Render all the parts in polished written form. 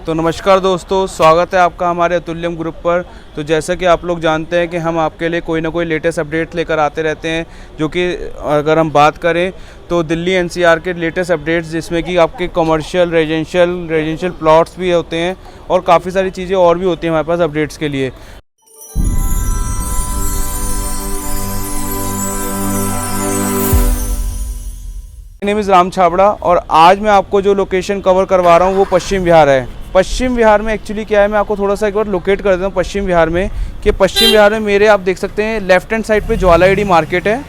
तो नमस्कार दोस्तों, स्वागत है आपका हमारे अतुल्यम ग्रुप पर। तो जैसा कि आप लोग जानते हैं कि हम आपके लिए कोई ना कोई लेटेस्ट अपडेट लेकर आते रहते हैं, जो कि अगर हम बात करें तो दिल्ली एनसीआर के लेटेस्ट अपडेट्स, जिसमें कि आपके कमर्शियल रेजिडेंशियल प्लॉट्स भी होते हैं और काफ़ी सारी चीज़ें और भी होती हैं हमारे पास अपडेट्स के लिए। नेम इज़ राम छाबड़ा और आज मैं आपको जो लोकेशन कवर करवा रहा हूँ वो पश्चिम विहार है। पश्चिम विहार में एक्चुअली क्या है, मैं आपको थोड़ा सा एक बार लोकेट कर देता हूँ पश्चिम विहार में। कि पश्चिम विहार में मेरे आप देख सकते हैं लेफ्ट हैंड साइड पे ज्वालाईडी मार्केट है,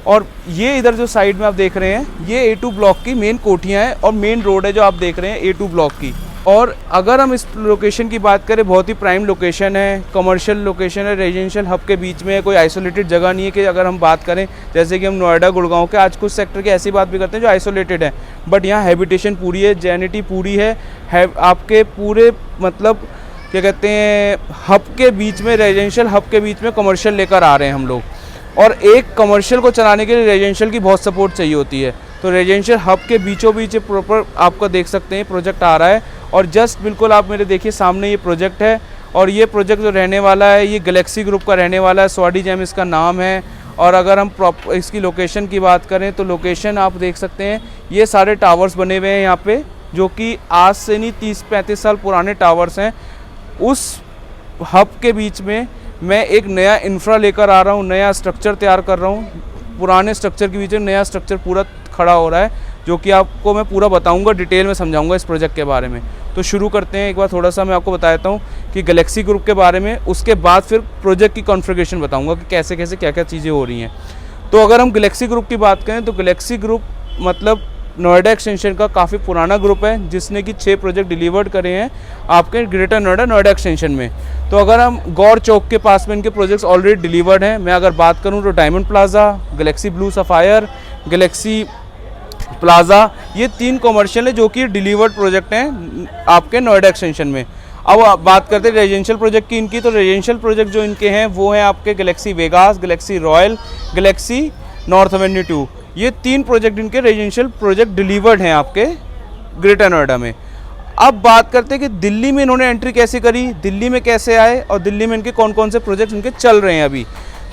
और ये इधर जो साइड में आप देख रहे हैं ये A2 ब्लॉक की मेन कोठियाँ हैं और मेन रोड है जो आप देख रहे हैं A2 ब्लॉक की। और अगर हम इस लोकेशन की बात करें, बहुत ही प्राइम लोकेशन है, कमर्शियल लोकेशन है, रेजिडेंशियल हब के बीच में है, कोई आइसोलेटेड जगह नहीं है। कि अगर हम बात करें जैसे कि हम नोएडा गुड़गांव के आज कुछ सेक्टर की ऐसी बात भी करते हैं जो आइसोलेटेड है, बट यहाँ हैबिटेशन पूरी है, जेनिटी पूरी है आपके पूरे मतलब क्या कहते हैं हब के बीच में, रेजिडेंशियल हब के बीच में कमर्शियल लेकर आ रहे हैं हम लोग। और एक कमर्शियल को चलाने के लिए रेजिडेंशियल की बहुत सपोर्ट चाहिए होती है। तो रेजिडेंशियल हब के बीचों बीच प्रॉपर आपको देख सकते हैं प्रोजेक्ट आ रहा है, और जस्ट बिल्कुल आप मेरे देखिए सामने ये प्रोजेक्ट है। और ये प्रोजेक्ट जो रहने वाला है ये गैलेक्सी ग्रुप का रहने वाला है, स्वाडी जेम इसका नाम है। और अगर हम इसकी लोकेशन की बात करें तो लोकेशन आप देख सकते हैं, ये सारे टावर्स बने हुए हैं यहाँ पे, जो कि आज से नहीं 30-35 साल पुराने टावर्स हैं। उस हब के बीच में मैं एक नया इंफ्रा लेकर आ रहा हूँ, नया स्ट्रक्चर तैयार कर रहा हूँ। पुराने स्ट्रक्चर के बीच में नया स्ट्रक्चर पूरा खड़ा हो रहा है, जो कि आपको मैं पूरा बताऊंगा, डिटेल में समझाऊंगा इस प्रोजेक्ट के बारे में। तो शुरू करते हैं। एक बार थोड़ा सा मैं आपको बताता हूँ कि गैलेक्सी ग्रुप के बारे में, उसके बाद फिर प्रोजेक्ट की कॉन्फ़िगरेशन बताऊंगा कि कैसे कैसे क्या क्या चीज़ें हो रही हैं। तो अगर हम गैलेक्सी ग्रुप की बात करें तो गैलेक्सी ग्रुप मतलब नोएडा एक्सटेंशन का काफ़ी पुराना ग्रुप है, जिसने कि 6 प्रोजेक्ट डिलीवर्ड करे हैं आपके ग्रेटर नोएडा एक्सटेंशन में। तो अगर हम गौर चौक के पास में इनके प्रोजेक्ट्स ऑलरेडी डिलीवर्ड हैं। मैं अगर बात करूं तो diamond plaza, Galaxy blue sapphire, Galaxy plaza, ये 3 कमर्शियल है जो कि डिलीवर्ड प्रोजेक्ट हैं आपके नोएडा एक्सटेंशन में। अब आप बात करते हैं रेजिडेंशियल प्रोजेक्ट की इनकी, तो रेजिडेंशियल प्रोजेक्ट जो इनके हैं वो हैं आपके Galaxy Vegas, Galaxy royal, Galaxy north Avenue 2। ये 3 प्रोजेक्ट इनके रेजिडेंशियल प्रोजेक्ट डिलीवर्ड हैं आपके ग्रेटर नोएडा में। अब बात करते हैं कि दिल्ली में इन्होंने एंट्री कैसे करी, दिल्ली में कैसे आए और दिल्ली में इनके कौन कौन से प्रोजेक्ट इनके चल रहे हैं अभी।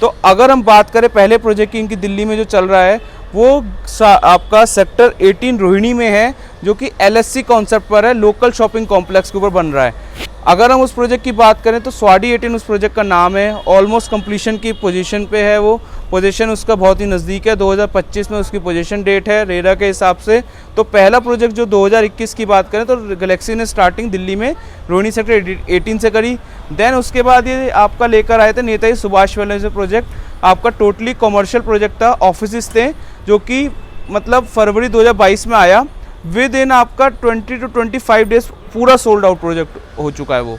तो अगर हम बात करें पहले प्रोजेक्ट की इनकी दिल्ली में जो चल रहा है वो आपका सेक्टर 18 रोहिणी में है, जो कि LSC कॉन्सेप्ट पर है, लोकल शॉपिंग कॉम्प्लेक्स के ऊपर बन रहा है। अगर हम उस प्रोजेक्ट की बात करें तो स्वाडी 18 उस प्रोजेक्ट का नाम है। ऑलमोस्ट कंप्लीशन की पोजीशन पे है, वो पोजीशन उसका बहुत ही नज़दीक है। 2025 में उसकी पोजीशन डेट है रेरा के हिसाब से। तो पहला प्रोजेक्ट जो 2021 की बात करें तो गैलेक्सी ने स्टार्टिंग दिल्ली में रोहिणी सेक्टर 18 से करी। देन उसके बाद ये आपका लेकर आए थे नेताजी सुभाष वाले से प्रोजेक्ट, आपका टोटली कमर्शियल प्रोजेक्ट था, ऑफिस थे, जो कि मतलब फरवरी 2022 में आया। विद इन आपका 20 to 25 डेज पूरा सोल्ड आउट प्रोजेक्ट हो चुका है वो।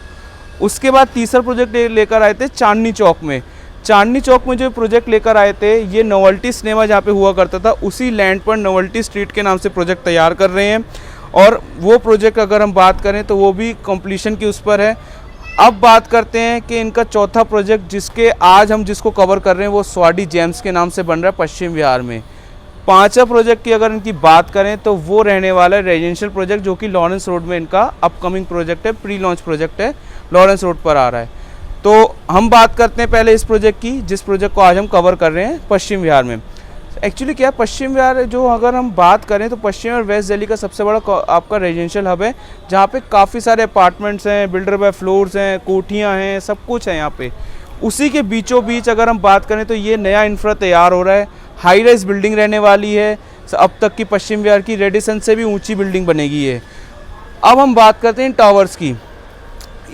उसके बाद तीसरा प्रोजेक्ट लेकर आए थे चांदनी चौक में। चांदनी चौक में जो प्रोजेक्ट लेकर आए थे ये नोवेल्टी सिनेमा जहाँ पे हुआ करता था, उसी लैंड पर नोवेल्टी स्ट्रीट के नाम से प्रोजेक्ट तैयार कर रहे हैं। और वो प्रोजेक्ट अगर हम बात करें तो वो भी कंप्लीशन की उस पर है। अब बात करते हैं कि इनका चौथा प्रोजेक्ट जिसके आज हम जिसको कवर कर रहे हैं वो स्वाडी जेम्स के नाम से बन रहा है पश्चिम विहार में। पांचवा प्रोजेक्ट की अगर इनकी बात करें तो वो रहने वाला है रेजिडेंशियल प्रोजेक्ट, जो कि लॉरेंस रोड में इनका अपकमिंग प्रोजेक्ट है, प्री लॉन्च प्रोजेक्ट है, लॉरेंस रोड पर आ रहा है। तो हम बात करते हैं पहले इस प्रोजेक्ट की, जिस प्रोजेक्ट को आज हम कवर कर रहे हैं पश्चिम विहार में। एक्चुअली क्या है, पश्चिम विहार जो अगर हम बात करें तो पश्चिम और वेस्ट दिल्ली का सबसे बड़ा आपका रेजिडेंशियल हब है, जहाँ पे काफ़ी सारे अपार्टमेंट्स हैं, बिल्डर बाय फ्लोर्स हैं, कोठियाँ हैं, सब कुछ है यहाँ पे। उसी के बीचों बीच अगर हम बात करें तो ये नया इंफ्रा तैयार हो रहा है, हाई राइज बिल्डिंग रहने वाली है। अब तक की पश्चिम विहार की रेडिसन से भी ऊंची बिल्डिंग बनेगी है। अब हम बात करते हैं टावर्स की।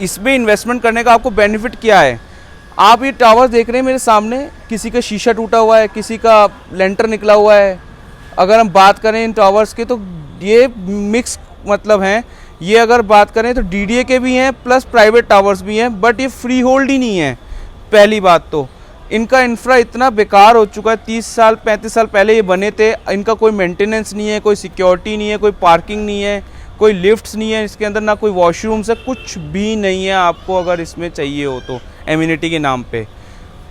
इसमें इन्वेस्टमेंट करने का आपको बेनिफिट क्या है, आप ये टावर्स देख रहे हैं मेरे सामने, किसी का शीशा टूटा हुआ है, किसी का लेंटर निकला हुआ है। अगर हम बात करें इन टावर्स की तो ये मिक्स मतलब हैं। ये अगर बात करें तो DDA के भी हैं प्लस प्राइवेट टावर्स भी हैं, बट ये फ्री होल्ड ही नहीं है। पहली बात तो इनका इंफ्रा इतना बेकार हो चुका है, 30 साल 35 साल पहले ये बने थे, इनका कोई मेंटेनेंस नहीं है, कोई सिक्योरिटी नहीं है, कोई पार्किंग नहीं है, कोई लिफ्ट्स नहीं है इसके अंदर, ना कोई वॉशरूम्स है, कुछ भी नहीं है आपको अगर इसमें चाहिए हो तो एमिनिटी के नाम पे।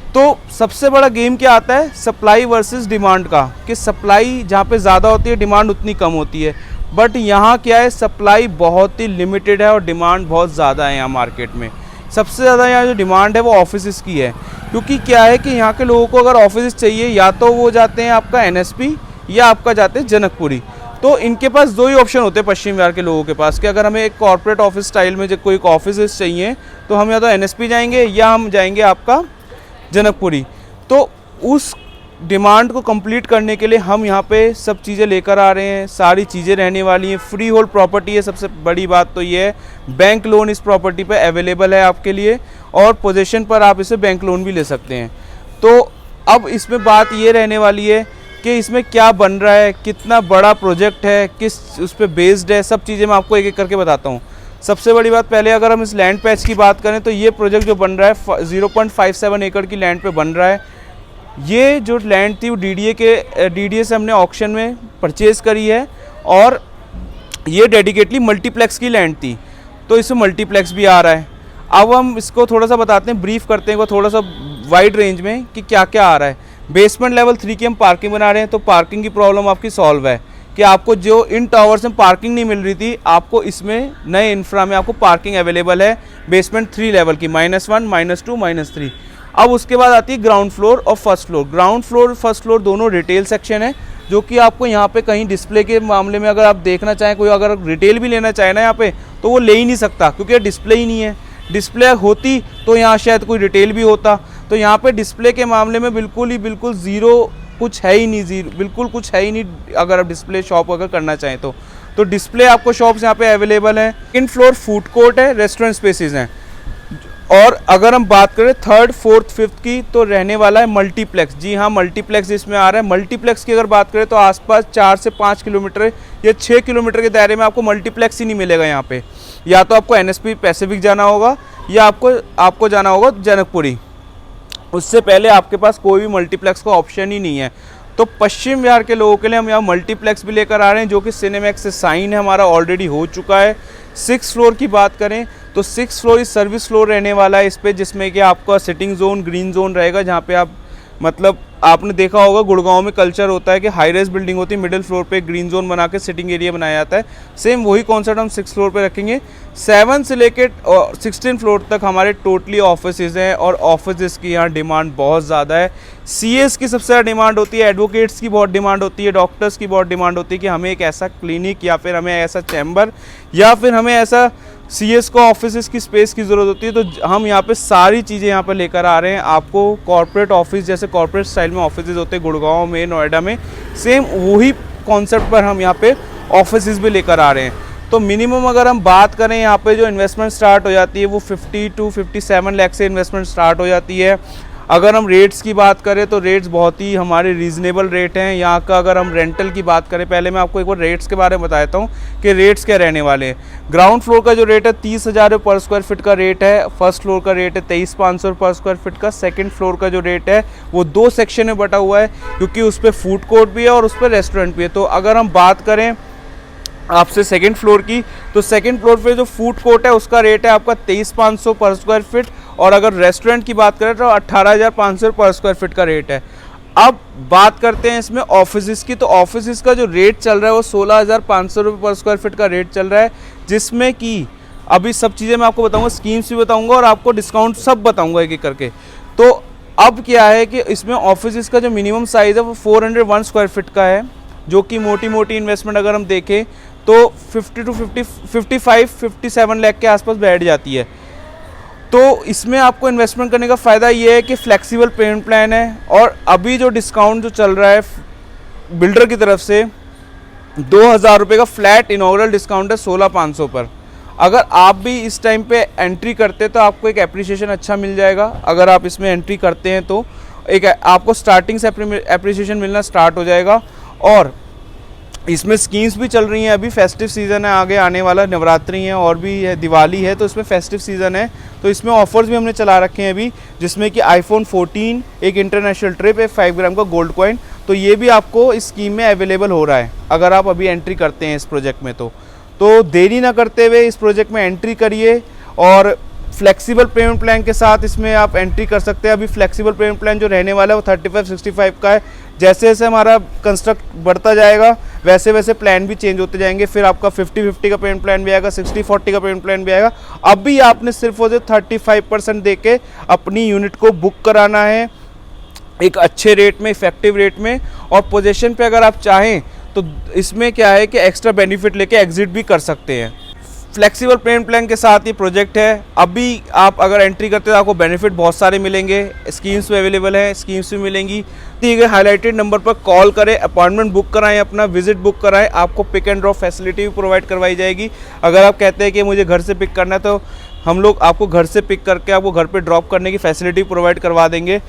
तो सबसे बड़ा गेम क्या आता है, सप्लाई वर्सेस डिमांड का, कि सप्लाई जहाँ पे ज़्यादा होती है डिमांड उतनी कम होती है। बट यहाँ क्या है, सप्लाई बहुत ही लिमिटेड है और डिमांड बहुत ज़्यादा है यहाँ मार्केट में। सबसे ज़्यादा यहाँ जो डिमांड है वो ऑफिस की है, क्योंकि क्या है कि यहाँ के लोगों को अगर ऑफिस चाहिए या तो वो जाते हैं आपका NSP या आपका जाते हैं जनकपुरी। तो इनके पास दो ही ऑप्शन होते हैं पश्चिम विहार के लोगों के पास कि अगर हमें एक कॉर्पोरेट ऑफिस स्टाइल में जो कोई ऑफिस चाहिए तो हम या तो NSP जाएंगे या हम जाएंगे आपका जनकपुरी। तो उस डिमांड को कंप्लीट करने के लिए हम यहाँ पे सब चीज़ें लेकर आ रहे हैं, सारी चीज़ें रहने वाली हैं। फ्री होल्ड प्रॉपर्टी है, सबसे बड़ी बात तो ये है। बैंक लोन इस प्रॉपर्टी पे अवेलेबल है आपके लिए और पोजीशन पर आप इसे बैंक लोन भी ले सकते हैं। तो अब इसमें बात ये रहने वाली है कि इसमें क्या बन रहा है, कितना बड़ा प्रोजेक्ट है, किस उस पर बेस्ड है, सब चीज़ें मैं आपको एक एक करके बताता हूँ। सबसे बड़ी बात, पहले अगर हम इस लैंड पैच की बात करें तो ये प्रोजेक्ट जो बन रहा है 0.57 एकड़ की लैंड पे बन रहा है। ये जो लैंड थी वो DDA से हमने ऑक्शन में परचेज़ करी है और ये डेडिकेटली मल्टीप्लेक्स की लैंड थी, तो इसमें मल्टीप्लेक्स भी आ रहा है। अब हम इसको थोड़ा सा बताते हैं, ब्रीफ करते हैं थोड़ा सा वाइड रेंज में कि क्या क्या आ रहा है। बेसमेंट लेवल 3 की हम पार्किंग बना रहे हैं, तो पार्किंग की प्रॉब्लम आपकी सॉल्व है कि आपको जो इन टावर्स में पार्किंग नहीं मिल रही थी, आपको इसमें नए इंफ्रा में आपको पार्किंग अवेलेबल है बेसमेंट 3 लेवल की, -1, -2, -3। अब उसके बाद आती है ग्राउंड फ्लोर और first floor. Ground floor first floor दोनों रिटेल सेक्शन है, जो कि आपको यहाँ पे कहीं डिस्प्ले के मामले में अगर आप देखना चाहें, कोई अगर रिटेल भी लेना चाहे ना यहाँ पे, तो वो ले ही नहीं सकता क्योंकि डिस्प्ले ही नहीं है। डिस्प्ले होती तो यहाँ शायद कोई रिटेल भी होता। तो यहाँ पे डिस्प्ले के मामले में बिल्कुल ज़ीरो, कुछ है ही नहीं, ज़ीरो बिल्कुल कुछ है ही नहीं अगर आप डिस्प्ले शॉप अगर करना चाहें तो डिस्प्ले आपको शॉप्स यहाँ पे अवेलेबल है। सेकंड फ्लोर फूड कोर्ट है, रेस्टोरेंट स्पेसेस हैं। और अगर हम बात करें 3rd, 4th, 5th की, तो रहने वाला है मल्टीप्लेक्स। जी हाँ, मल्टीप्लेक्स इसमें आ रहा है। मल्टीप्लेक्स की अगर बात करें तो आसपास 4 से 5 किलोमीटर या 6 किलोमीटर के दायरे में आपको मल्टीप्लेक्स ही नहीं मिलेगा यहाँ पे। या तो आपको NSP पैसिफिक जाना होगा या आपको जाना होगा जनकपुरी। उससे पहले आपके पास कोई भी मल्टीप्लेक्स का ऑप्शन ही नहीं है। तो पश्चिम विहार के लोगों के लिए हम यहाँ मल्टीप्लेक्स भी लेकर आ रहे हैं, जो कि सिनेमैक्स से साइन है, हमारा ऑलरेडी हो चुका है। 6th फ्लोर की बात करें तो 6th फ्लोर इस सर्विस फ्लोर रहने वाला है इस पे, जिसमें कि आपका सिटिंग जोन, ग्रीन जोन रहेगा, जहाँ पे आप मतलब आपने देखा होगा गुड़गांव में कल्चर होता है कि हाई राइज बिल्डिंग होती है, मिडिल फ्लोर पे ग्रीन जोन बना के सिटिंग एरिया बनाया जाता है। सेम वही कॉन्सेप्ट हम 6th फ्लोर पे रखेंगे। 7 से लेकर 16 फ्लोर तक हमारे टोटली ऑफिसेज हैं और ऑफिसेज की यहाँ डिमांड बहुत ज़्यादा है। CS की सबसे ज़्यादा डिमांड होती है, एडवोकेट्स की बहुत डिमांड होती है, डॉक्टर्स की बहुत डिमांड होती है कि हमें एक ऐसा क्लिनिक या फिर हमें ऐसा चैम्बर या फिर हमें ऐसा CS को ऑफिस की स्पेस की ज़रूरत होती है। तो हम यहाँ पे सारी चीज़ें यहाँ पे लेकर आ रहे हैं। आपको कॉर्पोरेट ऑफिस, जैसे कॉर्पोरेट स्टाइल में ऑफिस होते हैं गुड़गांव में, नोएडा में, सेम वही कॉन्सेप्ट पर हम यहाँ पे ऑफिस भी लेकर आ रहे हैं। तो मिनिमम अगर हम बात करें यहाँ पे जो इन्वेस्टमेंट स्टार्ट हो जाती है वो 50 to 57 लाख से इन्वेस्टमेंट स्टार्ट हो जाती है। अगर हम रेट्स की बात करें तो रेट्स बहुत ही हमारे रीज़नेबल रेट हैं यहाँ का। अगर हम रेंटल की बात करें, पहले मैं आपको एक बार रेट्स के बारे में बता देता हूँ कि रेट्स क्या रहने वाले हैं। ग्राउंड फ्लोर का जो रेट है 30,000 पर स्क्वायर फीट का रेट है। फर्स्ट फ्लोर का रेट है 23,500 पर स्क्वायर फीट का। सेकंड फ्लोर का जो रेट है वो 2 सेक्शन में बटा हुआ है, क्योंकि उस पर फूड कोर्ट भी है और उस पर रेस्टोरेंट भी है। तो अगर हम बात करें आपसे सेकंड फ्लोर की, तो सेकंड फ्लोर पे जो फूड कोर्ट है उसका रेट है आपका 23,500 पर स्क्वायर फीट, और अगर रेस्टोरेंट की बात करें तो 18,500 पर स्क्वायर फीट का रेट है। अब बात करते हैं इसमें ऑफिस की, तो ऑफिस का जो रेट चल रहा है वो 16,500 रुपये पर स्क्वायर फीट का रेट चल रहा है, जिसमें कि अभी सब चीज़ें मैं आपको बताऊंगा, स्कीम्स भी बताऊंगा और आपको डिस्काउंट सब बताऊंगा एक एक करके। तो अब क्या है कि इसमें ऑफिस का जो मिनिमम साइज़ है वो 401 स्क्वायर फीट का है, जो कि मोटी इन्वेस्टमेंट अगर हम देखें तो 55-57 लाख के आसपास बैठ जाती है। तो इसमें आपको इन्वेस्टमेंट करने का फ़ायदा ये है कि फ्लेक्सिबल पेमेंट प्लान है, और अभी जो डिस्काउंट जो चल रहा है बिल्डर की तरफ से 2,000 रुपये का फ्लैट इनॉग्रल डिस्काउंट है 16,500 पर। अगर आप भी इस टाइम पे एंट्री करते तो आपको एक एप्रिसिएशन अच्छा मिल जाएगा। अगर आप इसमें एंट्री करते हैं तो एक आपको स्टार्टिंग से एप्रिसिएशन मिलना स्टार्ट हो जाएगा। और इसमें स्कीम्स भी चल रही हैं, अभी फेस्टिव सीज़न है, आगे आने वाला नवरात्रि है और भी है, दिवाली है, तो इसमें फेस्टिव सीज़न है, तो इसमें ऑफर्स भी हमने चला रखे हैं अभी, जिसमें कि iPhone 14, एक इंटरनेशनल ट्रिप, एक 5 ग्राम का गोल्ड कॉइन, तो ये भी आपको इस स्कीम में अवेलेबल हो रहा है अगर आप अभी एंट्री करते हैं इस प्रोजेक्ट में। तो देरी ना करते हुए इस प्रोजेक्ट में एंट्री करिए और फ्लेक्सिबल पेमेंट प्लान के साथ इसमें आप एंट्री कर सकते हैं। अभी फ्लेक्सिबल पेमेंट प्लान जो रहने वाला है वो 35-65 का है। जैसे जैसे हमारा कंस्ट्रक्ट बढ़ता जाएगा वैसे वैसे प्लान भी चेंज होते जाएंगे। फिर आपका 50-50 का पेमेंट प्लान भी आएगा, 60-40 का पेमेंट प्लान भी आएगा। अभी आपने सिर्फ और सिर्फ 35% दे के अपनी यूनिट को बुक कराना है एक अच्छे रेट में, इफेक्टिव रेट में। और पोजीशन पे अगर आप चाहें तो इसमें क्या है कि एक्स्ट्रा बेनिफिट लेके एग्जिट भी कर सकते हैं। फ्लेक्सिबल पेमेंट प्लान के साथ ये प्रोजेक्ट है। अभी आप अगर एंट्री करते हैं तो आपको बेनिफिट बहुत सारे मिलेंगे, स्कीम्स भी अवेलेबल है, स्कीम्स भी मिलेंगी। दिए गए हाईलाइटेड नंबर पर कॉल करें, अपॉइंटमेंट बुक कराएं, अपना विजिट बुक कराएं। आपको पिक एंड ड्रॉप फैसिलिटी भी प्रोवाइड करवाई जाएगी। अगर आप कहते हैं कि मुझे घर से पिक करना है तो हम लोग आपको घर से पिक करके आपको घर पे ड्रॉप करने की फैसिलिटी प्रोवाइड करवा देंगे।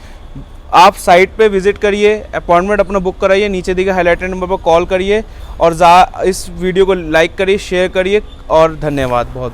आप साइट पे विजिट करिए, अपॉइंटमेंट अपना बुक कराइए, नीचे दिए गए हाईलाइटेड नंबर पर कॉल करिए और इस वीडियो को लाइक करिए, शेयर करिए और धन्यवाद बहुत बहुत।